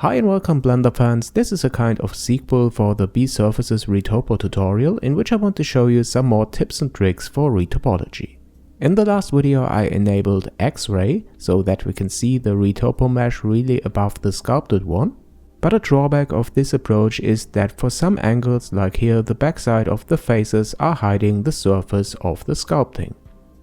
Hi and welcome Blender fans, this is a kind of sequel for the BSurfaces retopo tutorial in which I want to show you some more tips and tricks for retopology. In the last video I enabled X-ray so that we can see the retopo mesh really above the sculpted one, but a drawback of this approach is that for some angles like here the backside of the faces are hiding the surface of the sculpting.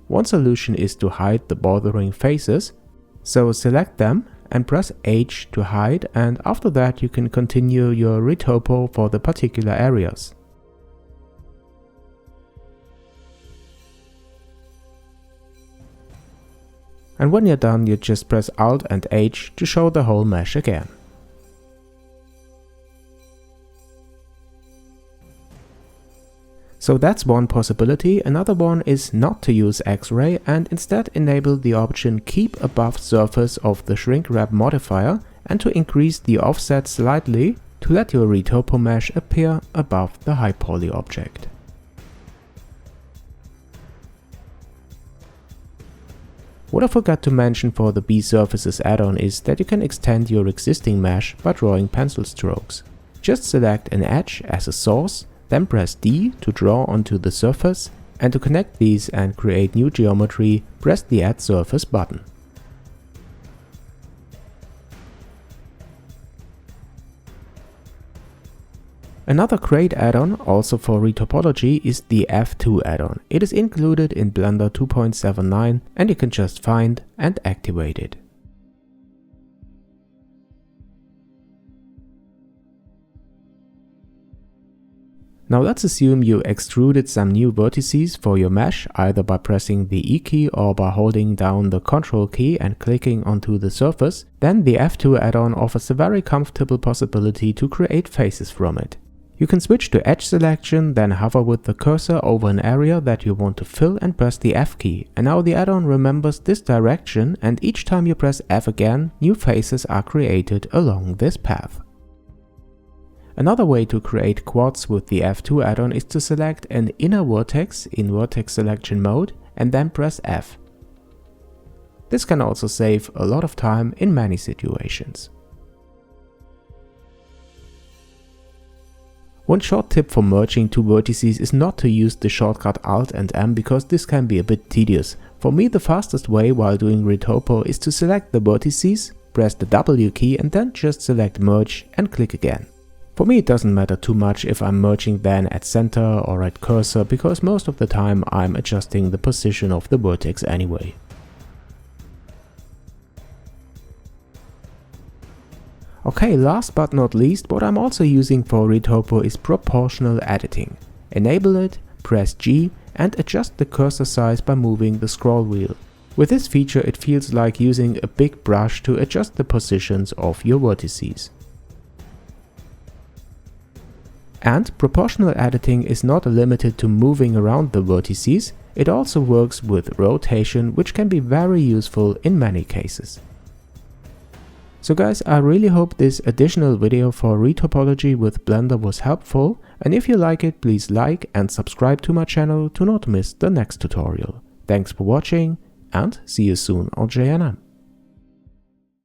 One solution is to hide the bothering faces, so select them and press H to hide, and after that you can continue your retopo for the particular areas. And when you're done, you just press Alt and H to show the whole mesh again. So that's one possibility. Another one is not to use X-ray and instead enable the option Keep Above Surface of the Shrink Wrap modifier and to increase the offset slightly to let your retopo mesh appear above the high poly object. What I forgot to mention for the BSurfaces add-on is that you can extend your existing mesh by drawing pencil strokes. Just select an edge as a source, then press D to draw onto the surface, and to connect these and create new geometry, press the Add Surface button. Another great add-on, also for retopology, is the F2 add-on. It is included in Blender 2.79 and you can just find and activate it. Now let's assume you extruded some new vertices for your mesh either by pressing the E key or by holding down the Ctrl key and clicking onto the surface. Then the F2 add-on offers a very comfortable possibility to create faces from it. You can switch to edge selection, then hover with the cursor over an area that you want to fill and press the F key. And now the add-on remembers this direction, and each time you press F again, new faces are created along this path. Another way to create quads with the F2 add-on is to select an inner vertex in vertex selection mode and then press F. This can also save a lot of time in many situations. One short tip for merging two vertices is not to use the shortcut Alt and M because this can be a bit tedious. For me, the fastest way while doing retopo is to select the vertices, press the W key and then just select Merge and click again. For me it doesn't matter too much if I'm merging then at center or at cursor because most of the time I'm adjusting the position of the vertex anyway. Okay, last but not least, what I'm also using for retopo is proportional editing. Enable it, press G and adjust the cursor size by moving the scroll wheel. With this feature it feels like using a big brush to adjust the positions of your vertices. And proportional editing is not limited to moving around the vertices, it also works with rotation, which can be very useful in many cases. So guys, I really hope this additional video for retopology with Blender was helpful, and if you like it, please like and subscribe to my channel to not miss the next tutorial. Thanks for watching and see you soon on JNM.